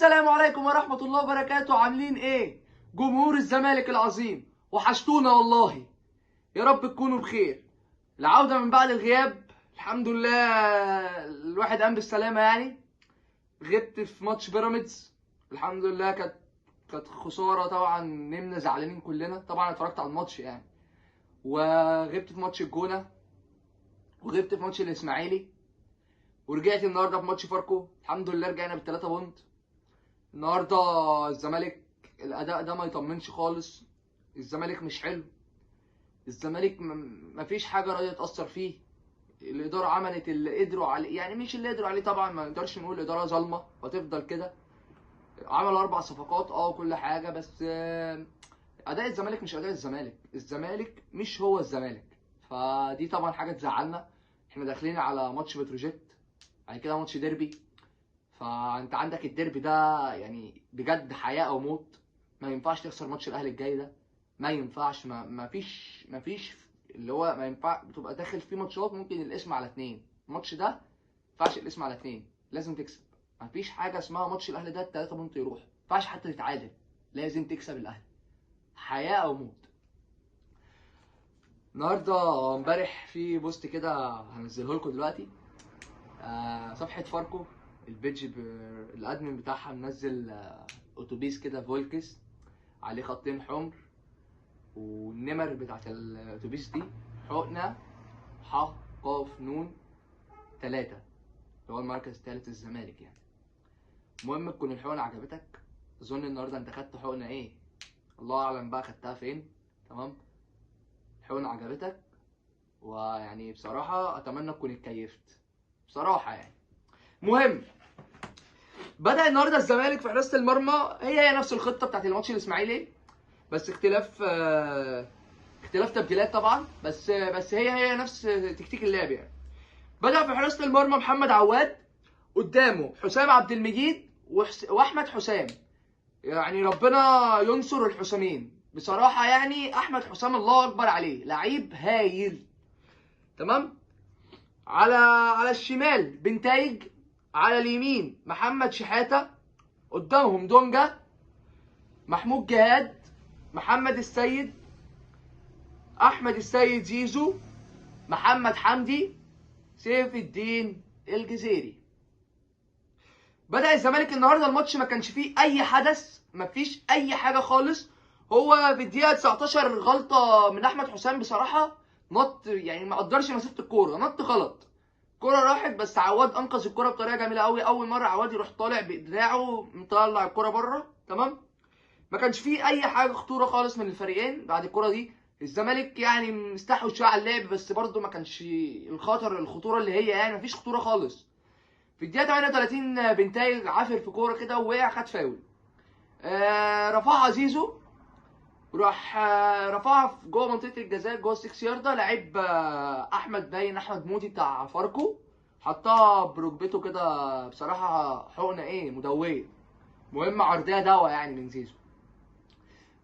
السلام عليكم ورحمة الله وبركاته. عاملين ايه؟ جمهور الزمالك العظيم، وحشتونا والله. يا رب تكونوا بخير. العودة من بعد الغياب، الحمد لله الواحد قام بالسلامة يعني. غبت في ماتش بيراميدز، الحمد لله كانت خسارة طبعا، نمنا زعلانين كلنا. طبعا اتفرجت على الماتش يعني. وغبت في ماتش الجونة، وغبت في ماتش الاسماعيلي، ورجعت النهارده في ماتش فاركو. الحمد لله رجعنا بالثلاثة بونت. النهارده الزمالك الاداء ده ما يطمنش خالص. الزمالك مش حلو. الزمالك مفيش حاجه راضيه تاثر فيه. الاداره عملت اللي قدروا عليه، يعني مش اللي قدروا عليه طبعا، ما نقدرش نقول الاداره ظالمه وتفضل كده. عملوا 4 صفقات وكل حاجه، بس اداء الزمالك مش اداء الزمالك. الزمالك مش هو الزمالك، فدي طبعا حاجه تزعلنا. احنا داخلين على ماتش بتروجيت، بعد كده ماتش ديربي. فانت عندك الديربي ده يعني بجد حياه او موت. ما ينفعش تخسر ماتش الاهلي الجاي ده، ما ينفعش. ما فيش اللي هو ما ينفع بتبقى داخل في ماتشات ممكن الاسم على 2. الماتش ده ما ينفعش الاسم على 2، لازم تكسب. ما فيش حاجه اسمها ماتش الاهلي ده ال3 بونت يروح، ما ينفعش حتى تتعادل، لازم تكسب الاهلي. حياه او موت. النهارده امبارح في بوست كده هنزله لكم دلوقتي. صفحة فاركو، البيج الادمن بتاعها منزل اتوبيس كده فولكس عليه خطين حمر، والنمر بتاعت الاتوبيس دي حقنة ح ق ن 3، اللي هو المركز الثالث الزمالك يعني. المهم تكون الحقنة عجبتك. اظن النهارده انت خدت حقنة ايه، الله اعلم بقى خدتها فين. تمام، الحقنة عجبتك، ويعني بصراحة اتمنى تكون اتكيفت بصراحة يعني. مهم، بدأ النهارده الزمالك في حراسة المرمى هي نفس الخطة بتاعت الماتش الإسماعيلي، بس اختلاف تبديلات طبعا، بس هي نفس تكتيك اللعب يعني. بدأ في حراسة المرمى محمد عواد، قدامه حسام عبد المجيد وأحمد حسام. يعني ربنا ينصر الحسامين بصراحة يعني. أحمد حسام الله أكبر عليه، لعيب هايل. تمام. على الشمال بنتايج، على اليمين محمد شحاتة، قدامهم دونجا، محمود جهاد، محمد السيد، احمد السيد زيزو، محمد حمدي، سيف الدين الجزيري. بدأ الزمالك النهارده الماتش ما كانش فيه اي حدث، ما فيش اي حاجه خالص. هو في الدقيقه 19 غلطه من احمد حسام بصراحه، نط يعني ما قدرش مسافه الكوره، نط غلط، الكوره راحت. بس عواد انقذ الكوره بطريقه جميله قوي. اول مره عواد يروح طالع بدراعه مطلع الكوره بره. تمام، ما كانش فيه اي حاجه خطوره خالص من الفريقين. بعد الكوره دي الزمالك يعني مستحوذ شويه على اللعب، بس برده ما كانش الخطوره اللي هي يعني ما فيش خطوره خالص. في الدقيقه 38 بنتايج عافر في كوره كده ووقع، خد فاول. رفعها زيزو، راح رفعها في جوه منطقه الجزاء، جوه 6 يارده. لعيب احمد مودي بتاع فاركو، حطها بركبته كده. بصراحه حقنه مدويه. مهم عرضيه دواء يعني من زيزو.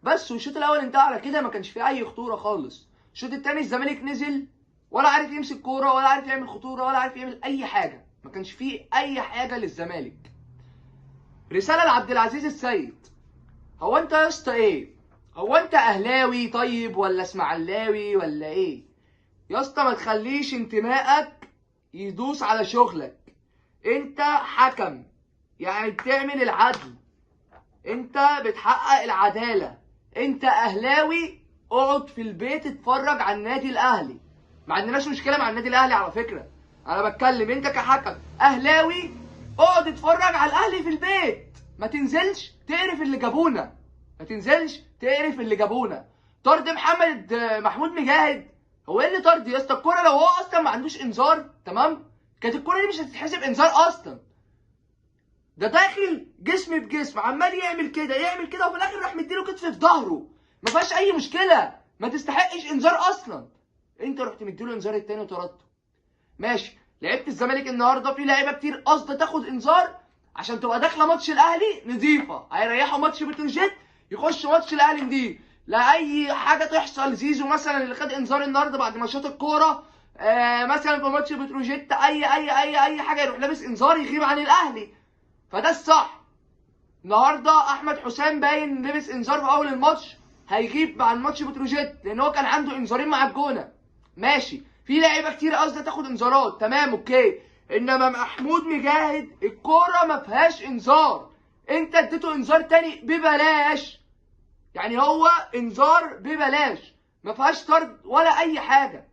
بس والشوط الاول انتهى على كده، ما كانش فيه اي خطوره خالص. الشوط الثاني الزمالك نزل ولا عارف يمسك كوره، ولا عارف يعمل خطوره، ولا عارف يعمل اي حاجه. ما كانش فيه اي حاجه للزمالك. رساله لعبد العزيز السيد، هو انت يا اسطى ايه؟ هو انت اهلاوي طيب ولا اسماعيلاوي ولا ايه؟ يا اسطى ما تخليش انتمائك يدوس على شغلك. انت حكم، يعني بتعمل العدل، انت بتحقق العداله. انت اهلاوي، اقعد في البيت اتفرج على النادي الاهلي. ما عندناش مشكله مع النادي الاهلي على فكره، انا بتكلم انت كحكم اهلاوي، اقعد اتفرج على الاهلي في البيت. ما تنزلش تقرف اللي جابونا، ما تنزلش تقرف اللي جابونا. طرد محمود مجاهد، هو ايه اللي طرد يا اسطى؟ الكوره لو هو اصلا ما عندوش انذار تمام، كانت الكوره دي مش هتتحسب انذار اصلا. ده داخل جسم بجسم، عمال يعمل كده وفي الاخر راح مديله كتف في ظهره. ما فيهاش اي مشكله، ما تستحقش انذار اصلا. انت رحت مديله انذار التاني وطردته. ماشي، لعيبه الزمالك النهارده في لعيبه كتير قصده تاخد انذار عشان تبقى داخله ماتش الاهلي نظيفه. هيريحوا ماتش بتروجيت، يخش ماتش الاهلي نضيف. لا اي حاجه تحصل، زيزو مثلا اللي خد انذار النهارده بعد ما شاط الكوره مثلا في ماتش بتروجيت، اي حاجه يروح لابس انذار يغيب عن الاهلي. فده الصح. النهارده احمد حسام باين لبس انذار في اول الماتش، هيغيب مع الماتش بتروجيت لان هو كان عنده انذارين مع الجونه. ماشي، في لعيبه كتير قصدي تاخد انذارات، تمام اوكي، انما محمود مجاهد الكوره ما فيهاش انذار، انت اديته انذار تاني ببلاش. يعني هو انذار ببلاش، ما فيهاش طرد ولا اي حاجه.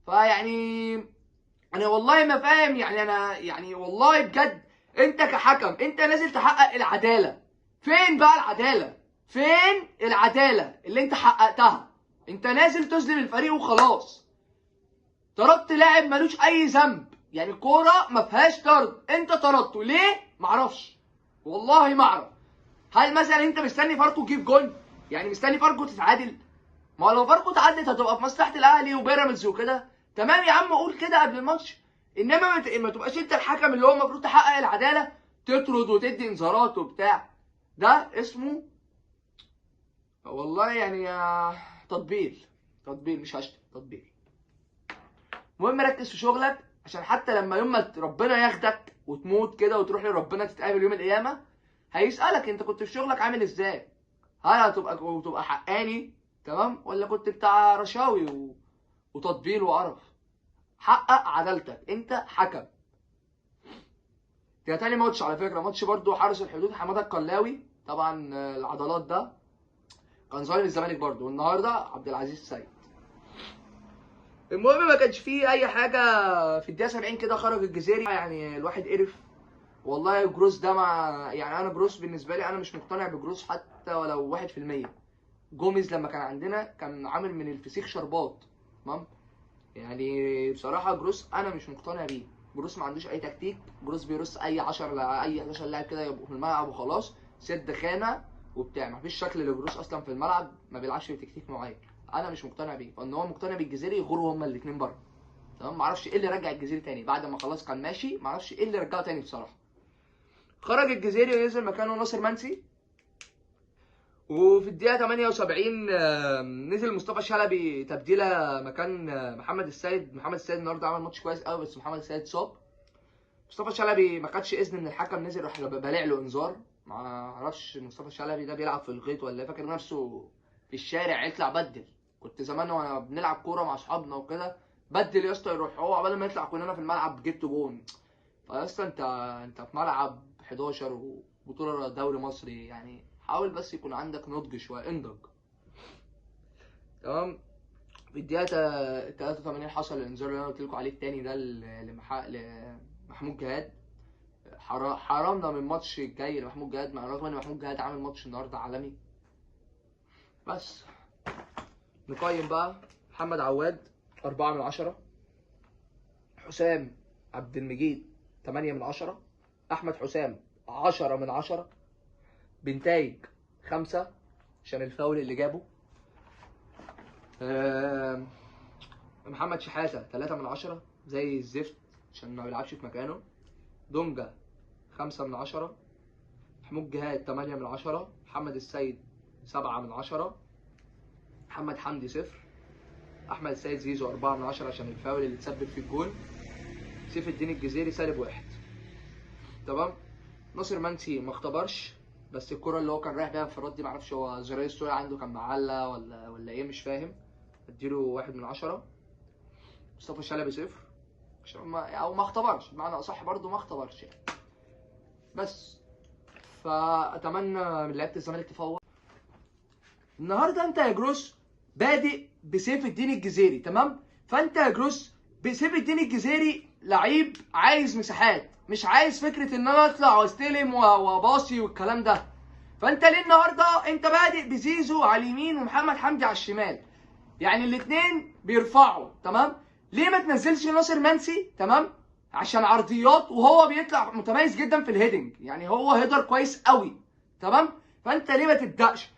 فيعني انا والله ما فاهم، يعني انا يعني والله بجد انت كحكم انت نازل تحقق العداله، فين بقى العداله؟ فين العداله اللي انت حققتها؟ انت نازل تظلم الفريق وخلاص. طردت لاعب ملوش اي ذنب، يعني الكوره ما فيهاش طرد، انت طردته ليه؟ معرفش، والله ما اعرف. هل مثلا انت مستني فاركو تجيب جون؟ يعني مستني فاركو تتعادل؟ ما هو لو فاركو اتعادلت هتبقى في مصلحه الاهلي وبيراميدز وكده، تمام يا عم قول كده قبل الماتش، انما ما تبقاش انت الحكم اللي هو المفروض تحقق العداله، تطرد وتدي انذارات وبتاع. ده اسمه والله يعني تطبيل، تطبيل مش هشتم، تطبيل. المهم ركز في شغلك، عشان حتى لما يوم ما ربنا ياخدك وتموت كده وتروح لربنا تتقابل يوم القيامه، هيسالك انت كنت في شغلك عامل ازاي؟ هل هتبقى حقاني تمام، ولا كنت بتاع رشاوي وتطبيل وقرف؟ حقق عدالتك، انت حكم. ده تاني ماتش على فكره، ماتش برضو حارس الحدود حماده القلاوي، طبعا العضلات ده كان ظالم الزمالك برضو، والنهارده عبد العزيز السيد. المهم ما كانش فيه اي حاجه، في الدقيقه 70 كده خرج الجزيري، يعني الواحد قرف والله. جروس ده يعني انا جروس بالنسبه لي انا مش مقتنع بجروس حتى ولو 1%. جوميز لما كان عندنا كان عامل من الفسيخ شربات، تمام. يعني بصراحه جروس انا مش مقتنع بيه. جروس ما عندوش اي تكتيك، جروس بيرص اي 10 اي 11 لاعب كده يبقوا في الملعب وخلاص، سد خانه وبتاع، مفيش شكل لجروس اصلا في الملعب، ما بيلعبش بتكتيك معين. انا مش مقتنع بيه، فان هو مقتنع بالجزيري يغوروا هما الاثنين بره، تمام. معرفش ايه اللي رجع الجزيري تاني بعد ما خلاص كان ماشي، معرفش ايه اللي رجعه تاني بصراحه. خرج الجزيري ونزل مكانه ناصر منسي، وفي الدقيقة 78 نزل مصطفى شلبي تبديلة مكان محمد السيد. محمد السيد النهارده عمل ماتش كويس قوي، بس محمد السيد صاب. مصطفى شلبي ما خدش اذن من الحكم، نزل راح بالع له انذار. ما اعرفش مصطفى شلبي ده بيلعب في الغيط ولا فاكر نفسه في الشارع يطلع بدل. كنت زمان وانا بنلعب كوره مع اصحابنا وكده، بدل يا اسطى، يروح هو عقبال ما يطلع كلنا في الملعب جبت جون. فيا اسطى انت في ملعب 11 وبطوله دوري مصري، يعني حاول بس يكون عندك نضج شويه، انضج، تمام. في الدقيقه 83 حصل الانذار اللي انا قلت لكم عليه التاني ده لمحمود جهاد. حرمنا من الماتش الجاي لمحمود جهاد، مع الرغم ان محمود جهاد عامل ماتش النهارده عالمي. بس نقيم بقى. محمد عواد 4/10، حسام عبد المجيد 8/10، احمد حسام 10/10، بنتايج 5 عشان الفاول اللي جابه، محمد شحاته 3/10 زي الزفت عشان ما بيلعبش في مكانه، دونجا 5/10، محمود جهاد 8/10، محمد السيد 7/10، محمد حمدي 0، احمد السيد زيزو 4/10 عشان الفاول اللي تسبب في الجول، سيف الدين الجزيري -1، تمام. ناصر منسي ما اختبرش، بس الكرة اللي هو كان رايح بيها انفراد دي معرفش هو زراير السوري عنده كان معلق ولا ايه، مش فاهم، اديله 1/10. مصطفى شلبي 0 عشان ما اختبرش، بمعنى اصح برضه ما اختبرش يعني. بس فاتمنى من لعيبه الزمالك تفوق. النهارده انت يا جروس بادئ بسيف الدين الجزيري، تمام. فانت يا جروس بسيف الدين الجزيري لعيب عايز مساحات، مش عايز فكره ان انا اطلع واستلم وباصي والكلام ده. فانت ليه النهارده انت بادئ بزيزو على اليمين ومحمد حمدي على الشمال، يعني الاثنين بيرفعوا، تمام. ليه ما تنزلش ناصر منسي، تمام، عشان عرضيات وهو بيطلع متميز جدا في الهيدنج، يعني هو هيدر كويس قوي، تمام. فانت ليه ما تبداش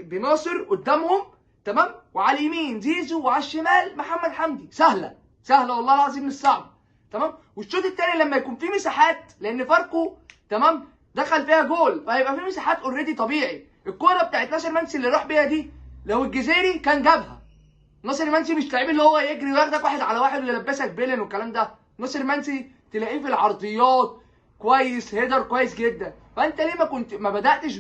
بناصر قدامهم، تمام، وعلى اليمين زيزو وعلى الشمال محمد حمدي؟ سهله سهله والله العظيم مش صعبه، تمام. والشوط الثاني لما يكون في مساحات، لان فاركو تمام دخل فيها جول، فهيبقى في مساحات اوريدي طبيعي. الكوره بتاعت ناصر منسي اللي راح بيها دي لو الجزيري كان جابها. ناصر منسي مش لعيب اللي هو يجري وياخدك 1 على 1 ويلبسك بيلن والكلام ده. ناصر منسي تلاقيه في العرضيات، كويس، هيدر كويس جدا. فانت ليه ما بداتش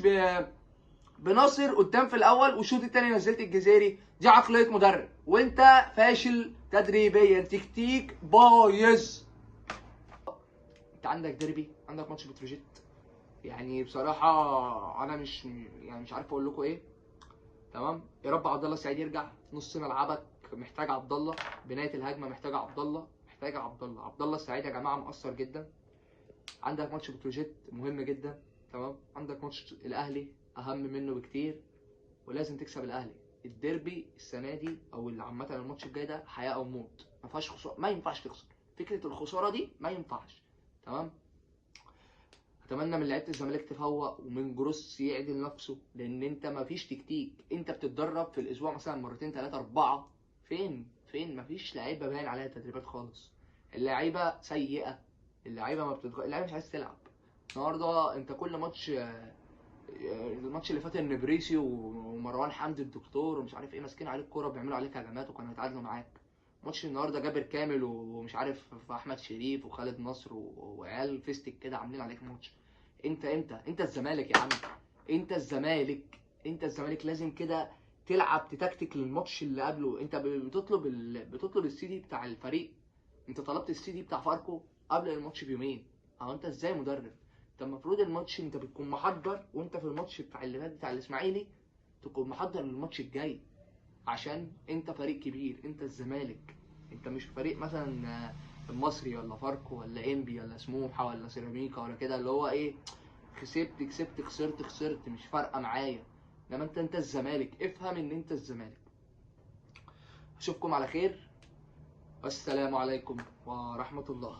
بناصر قدام في الاول، والشوط الثاني نزلت الجزيري؟ دي عقليه مدرب، وانت فاشل تدريبيا، تكتيك بايظ. انت عندك ديربي، عندك ماتش بتروجيت، يعني بصراحه انا مش عارف اقول لكم ايه. تمام، يا رب عبد الله السعيد يرجع. نص ملعبك محتاج عبد الله، بنايه الهجمه محتاجه عبد الله، محتاجه عبد الله. عبد الله السعيد يا جماعه مؤثر جدا. عندك ماتش بتروجيت مهم جدا. تمام، عندك ماتش الاهلي اهم منه بكتير، ولازم تكسب الاهلي. الديربي السنه دي او عامه الماتش الجاي ده حياه او موت، ما فيهاش خساره، ما ينفعش تخسر. فكره الخساره دي ما ينفعش. تمام، اتمنى من لعيبه الزمالك تفوق، ومن جروس يعدل نفسه، لان انت ما فيش تكتيك. انت بتتدرب في الاسبوع مثلا مرتين 3 4. فين ما فيش لعيبه باين عليها تدريبات خالص. اللعيبه سيئه، اللعيبه ما اللعيبه مش عايز تلعب. النهارده انت كل ماتش، الماتش اللي فات النبريسي ومروان حمدي الدكتور ومش عارف ايه ماسكين عليك كوره، بيعملوا عليك هجمات، وكانوا هيتعادلوا معاك. ماتش النهارده جابر كامل ومش عارف احمد شريف وخالد نصر وعيال فيستك كده عاملين عليك ماتش. انت الزمالك يا عم، انت الزمالك، انت الزمالك لازم كده تلعب تتكتك للماتش اللي قبله. انت بتطلب السي دي بتاع الفريق. انت طلبت السي دي بتاع فاركو قبل الماتش بيومين. اهو انت ازاي مدرب؟ انت المفروض الماتش انت بتكون محضر، وانت في الماتش بتاع اللي فات بتاع الاسماعيلي تكون محضر للماتش الجاي، عشان انت فريق كبير، انت الزمالك. انت مش فريق مثلا المصري ولا فاركو ولا انبي ولا سموحه ولا سيراميكا ولا كده، اللي هو ايه، كسبت خسرت مش فارقه معايا. انما انت الزمالك، افهم ان انت الزمالك. اشوفكم على خير، والسلام عليكم ورحمه الله.